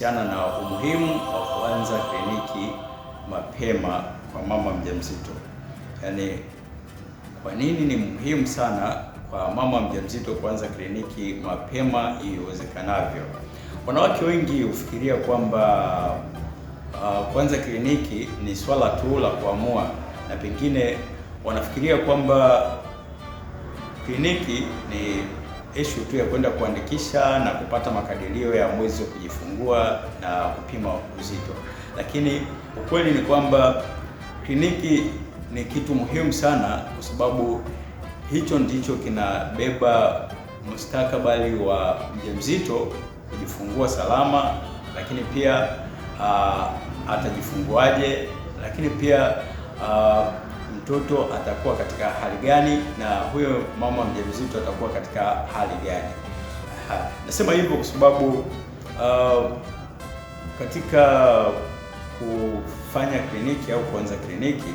Kuhusiana na umuhimu wa kuanza kliniki mapema kwa mama mjamzito. Yaani, kwa nini ni muhimu sana kwa mama mjamzito kuanza kliniki mapema iwezekanavyo? Wanawake wengi hufikiria kwamba kuanza kliniki ni swala tu la kuamua, na pengine wanafikiria kwamba kliniki ni issue tu ya kwenda kuandikisha na kupata makadirio ya mwezi wa kujifungua na kupima uzito. Lakini ukweli ni kwamba kliniki ni kitu muhimu sana, kwa sababu hicho ndicho kinabeba mustakabali wa mjamzito kujifungua salama, lakini pia atajifunguaje, lakini pia mtoto atakuwa katika hali gani, na huyo mama mjamzito atakuwa katika hali gani. Nasema hivyo kwa sababu katika kufanya kliniki au kuanza kliniki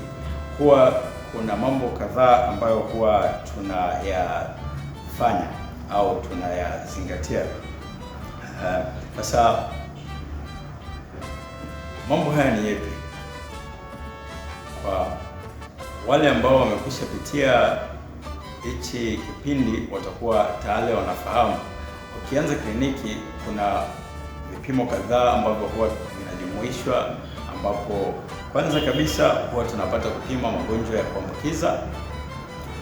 huwa kuna mambo kadhaa ambayo huwa tunayafanya au tunayazingatia. Sasa mambo haya ni yapi? Kwa wale ambao wamekwisha pitia hichi kipindi watakuwa tayari wanafahamu. Ukianza kliniki kuna vipimo kadhaa ambavyo huwa vinajumuishwa, ambapo kwanza kabisa huwa tunapata kupima magonjwa ya kuambukiza,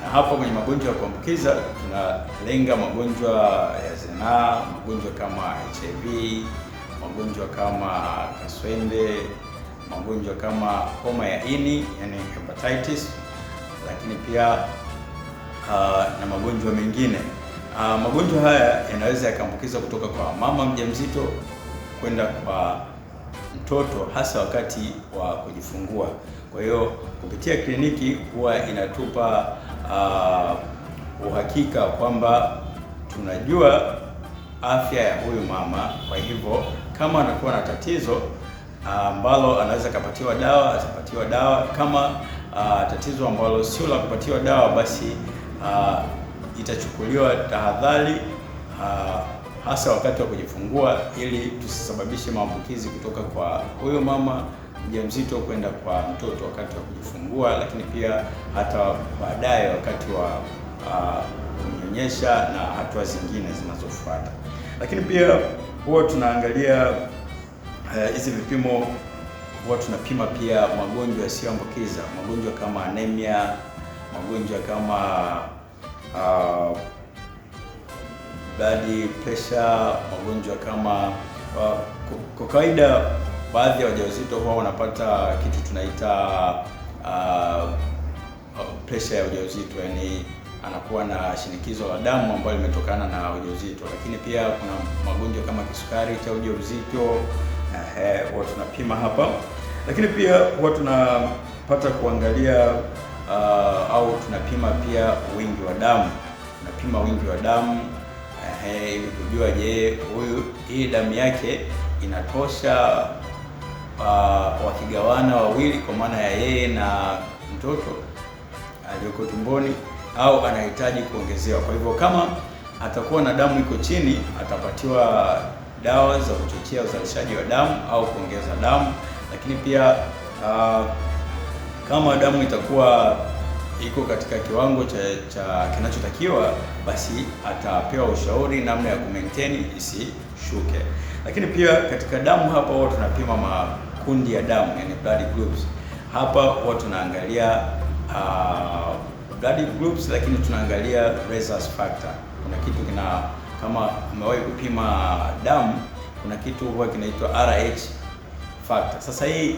na hapo kwenye magonjwa ya kuambukiza tunalenga magonjwa ya zinaa, magonjwa kama HIV, magonjwa kama kaswende, magonjwa kama homa ya ini yani hepatitis, lakini pia na magonjwa mengine. Magonjwa haya yanaweza yakaambukiza kutoka kwa mama mjamzito kwenda kwa mtoto, hasa wakati wa kujifungua. Kwa hiyo kupitia kliniki huwa inatupa uhakika kwamba tunajua afya ya huyu mama. Kwa hivyo kama anakuwa na tatizo ambalo anaweza kupatiwa dawa, atapatiwa dawa. Kama tatizo ambalo sio la kupatiwa dawa, basi itachukuliwa tahadhari hasa wakati wa kujifungua, ili tusisababishe maambukizi kutoka kwa huyo mama mjamzito kwenda kwa mtoto wakati wa kujifungua, lakini pia hata baadaye wakati wa kunyonyesha na hatua zingine zinazofuata. Lakini pia huwa tunaangalia hizi vipimo, huwa tunapima pia magonjwa yasiyoambukiza, magonjwa kama anemia, magonjwa kama blood pressure, magonjwa kama kwa kawaida baadhi ya wajawazito huwa wanapata kitu tunaita pressure ya ujauzito, yani anakuwa na shinikizo la damu ambalo limetokana na ujauzito. Lakini pia kuna magonjwa kama kisukari cha ujauzito, huwa tunapima hapa. Lakini pia huwa tunapata kuangalia au tunapima pia wingi wa damu. Tunapima wingi wa damu ili kujua, je, hii damu yake inatosha wakigawana wawili, kwa maana ya yeye na mtoto aliyoko tumboni, au anahitaji kuongezewa. Kwa hivyo kama atakuwa na damu iko chini, atapatiwa dawa za kuchochea uzalishaji wa damu au kuongeza damu. Lakini pia kama damu itakuwa iko katika kiwango cha kinachotakiwa, basi atapewa ushauri namna ya kumaintain isishuke. Lakini pia katika damu hapa huwa tunapima makundi ya damu, yani blood groups. Hapa huwa tunaangalia blood groups, lakini tunaangalia rhesus factor. Kuna kitu kama umewahi kupima damu, kuna kitu huwa kinaitwa RH factor. Sasa hii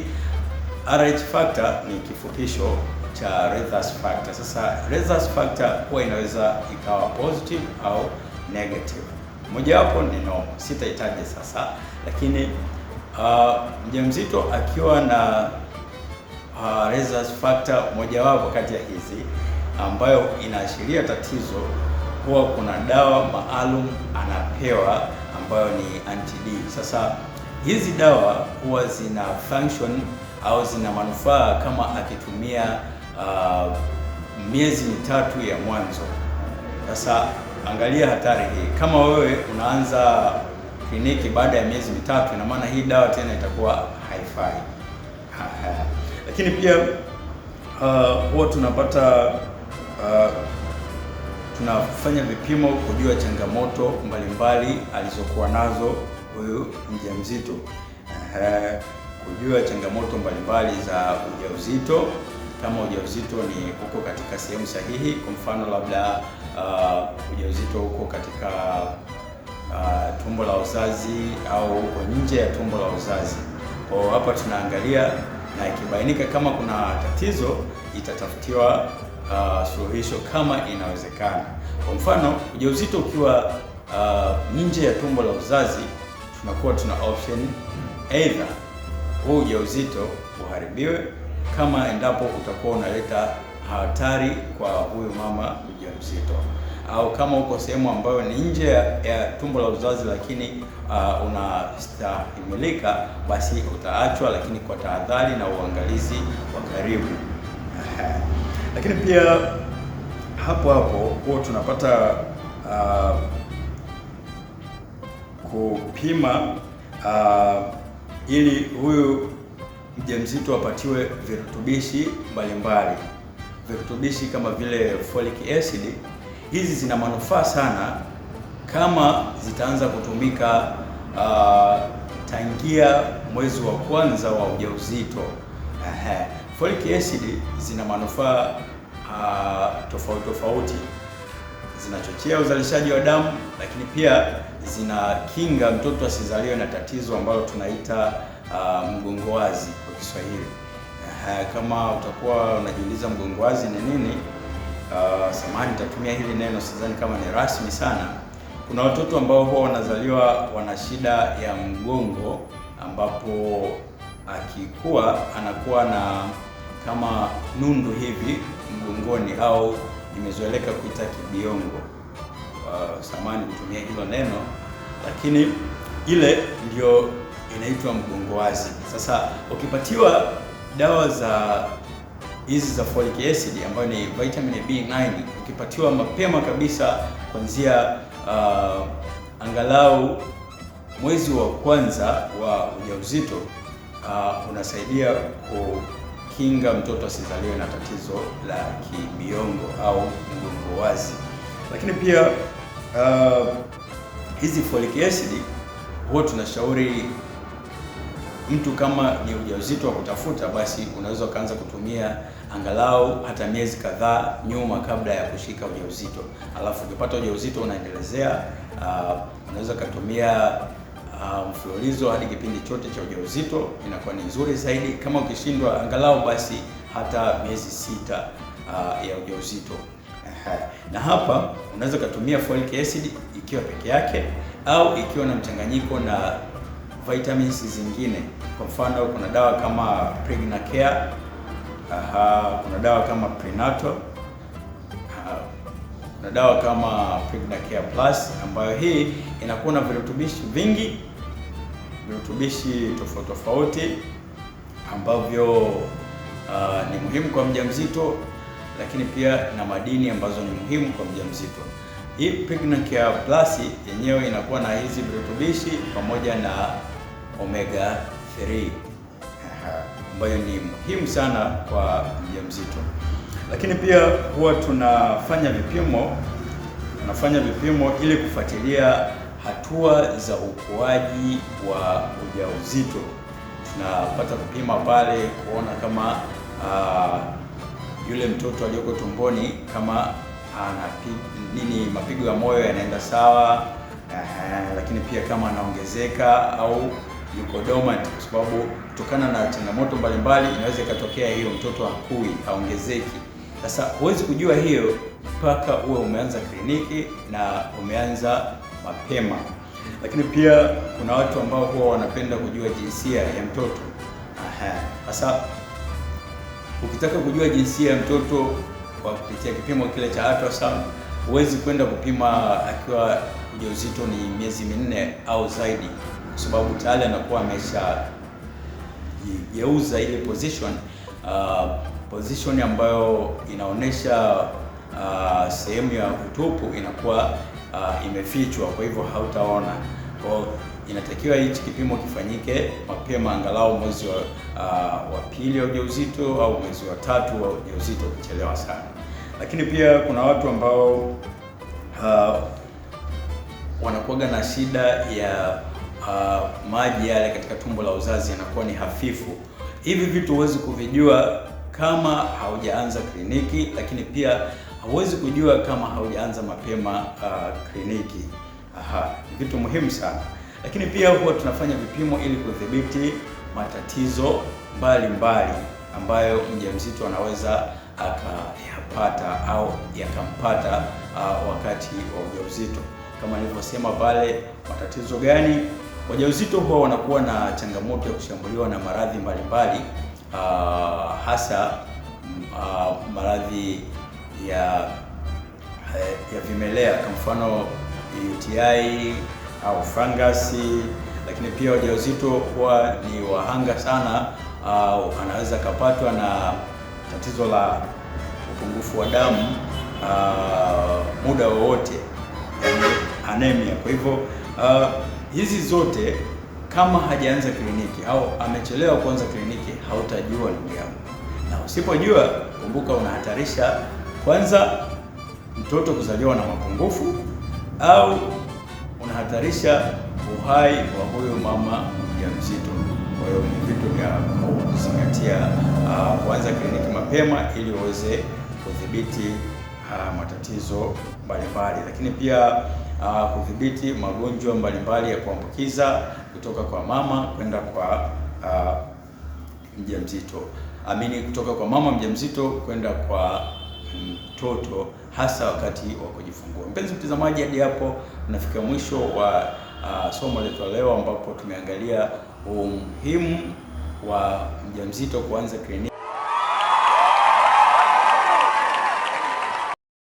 RH factor ni kifupisho cha rhesus factor. Sasa rhesus factor huwa inaweza ikawa positive au negative. Mojawapo ni normal, sitahitaji sasa, lakini mjamzito akiwa na rhesus factor mojawapo kati ya hizi ambayo inaashiria tatizo, huwa kuna dawa maalum anapewa ambayo ni anti-D. Sasa hizi dawa huwa zina function au zina manufaa kama akitumia miezi mitatu ya mwanzo. Sasa angalia hatari hii. Kama wewe unaanza kliniki baada ya miezi mitatu, ina maana hii dawa tena itakuwa haifai. Lakini pia huwa tunafanya vipimo kujua changamoto mbalimbali alizokuwa nazo huyu mjamzito, kujua changamoto mbalimbali za ujauzito, kama ujauzito ni uko katika sehemu sahihi. Kwa mfano labda ujauzito uko katika tumbo la uzazi au uko nje ya tumbo la uzazi. Kwa hapa tunaangalia, na ikibainika kama kuna tatizo itatafutiwa suluhisho kama inawezekana. Kwa mfano ujauzito ukiwa nje ya tumbo la uzazi, tunakuwa tuna option either huu ujauzito uharibiwe kama endapo utakuwa unaleta hatari kwa huyu mama mjamzito, au kama uko sehemu ambayo ni nje ya tumbo la uzazi lakini unastahimilika, basi utaachwa, lakini kwa tahadhari na uangalizi wa karibu. Lakini pia hapo huwa tunapata kupima ili huyu mjamzito apatiwe virutubishi mbalimbali. Virutubishi kama vile folic acid, hizi zina manufaa sana kama zitaanza kutumika tangia mwezi wa kwanza wa ujauzito. Folic acid zina manufaa tofauti. Zinachochea uzalishaji wa damu, lakini pia zinakinga mtoto asizaliwe na tatizo ambalo tunaita mgongo wazi kwa Kiswahili. Kama utakuwa unajiuliza mgongo wazi ni nini, samahani nitatumia hili neno, sidhani kama ni rasmi sana. Kuna watoto ambao huwa wanazaliwa wana shida ya mgongo, ambapo akikuwa anakuwa na kama nundu hivi mgongoni, au imezoeleka kuita kibiongo. Samahani kutumia hilo neno, lakini ile ndio inaitwa mgongo wazi. Sasa ukipatiwa dawa hizi za folic acid ambayo ni vitamin B9, ukipatiwa mapema kabisa kuanzia angalau mwezi wa kwanza wa ujauzito, unasaidia kukinga mtoto asizaliwe na tatizo la kibiongo au mgongo wazi. Lakini pia hizi folic acid huwa tunashauri mtu kama ni ujauzito wa kutafuta, basi unaweza ukaanza kutumia angalau hata miezi kadhaa nyuma kabla ya kushika ujauzito. Alafu ukipata ujauzito unaendelezea, unaweza kutumia mfululizo hadi kipindi chote cha ujauzito, inakuwa ni nzuri zaidi. Kama ukishindwa, angalau basi hata miezi 6 ya ujauzito. Na hapa unaweza kutumia folic acid ikiwa peke yake au ikiwa na mchanganyiko na vitamins zingine. Kwa mfano kuna dawa kama Pregnacare, kuna dawa kama Prenatal, kuna dawa kama Pregnacare Plus, ambayo hii inakuwa na virutubishi vingi, virutubishi tofauti ambavyo ni muhimu kwa mjamzito, lakini pia na madini ambazo ni muhimu kwa mjamzito. Hii Pregnacare Plus yenyewe inakuwa na hizi virutubishi pamoja na omega 3 ambayo ni muhimu sana kwa mjamzito. Lakini pia huwa tunafanya vipimo ili kufuatilia hatua za ukuaji wa ujauzito. Tunapata kupima pale kuona kama yule mtoto aliyoko tumboni kama mapigo ya moyo yanaenda sawa, lakini pia kama anaongezeka au yuko dormant, kwa sababu kutokana na changamoto mbalimbali inaweza ikatokea hiyo mtoto hakui, haongezeki. Sasa huwezi kujua hiyo mpaka uwe umeanza kliniki na umeanza mapema. Lakini pia kuna watu ambao huwa wanapenda kujua jinsia ya mtoto. Sasa ukitaka kujua jinsia ya mtoto kwa kupitia kipimo kile cha ultrasound, huwezi kwenda kupima akiwa ujauzito ni miezi 4 au zaidi, kwa sababu tayari anakuwa ameshageuza ile position ambayo inaonyesha sehemu ya utupu inakuwa imefichwa, kwa hivyo hautaona. Kwa inatakiwa hichi kipimo kifanyike mapema, angalau mwezi wa pili wa ujauzito au mwezi wa 3 wa ujauzito, kuchelewa sana. Lakini pia kuna watu ambao wanakuwa na shida ya maji yale katika tumbo la uzazi yanakuwa ni hafifu. Hivi vitu huwezi kuvijua kama haujaanza kliniki, lakini pia hauwezi kujua kama haujaanza mapema kliniki. Ni vitu muhimu sana. Lakini pia huwa tunafanya vipimo ili kudhibiti matatizo mbalimbali ambayo mjamzito anaweza akayapata au yakampata wakati wa ujauzito. Kama nilivyosema pale, matatizo gani? Wajawazito huwa wanakuwa na changamoto ya kushambuliwa na maradhi mbalimbali, hasa maradhi ya vimelea, kwa mfano UTI au fangasi. Lakini pia wajawazito huwa ni wahanga sana, anaweza kapatwa na tatizo la upungufu wa damu muda wowote, yani anemia. Kwa hivyo hizi zote kama hajaanza kliniki au amechelewa kuanza kliniki, hautajua ndugu yangu, na usipojua, kumbuka, unahatarisha kwanza mtoto kuzaliwa na mapungufu au unahatarisha uhai wa huyo mama mjamzito. Kwa hiyo ni vitu vya kuzingatia, kuanza kliniki mapema ili uweze kudhibiti matatizo mbalimbali, lakini pia kudhibiti magonjwa mbalimbali ya kuambukiza kutoka kwa mama kwenda kwa mjamzito, kutoka kwa mama mjamzito kwenda kwa mtoto, hasa wakati wa kujifungua. Mpenzi mtazamaji, hadi hapo tunafika mwisho wa somo letu leo, ambapo tumeangalia umuhimu wa mjamzito kuanza kliniki.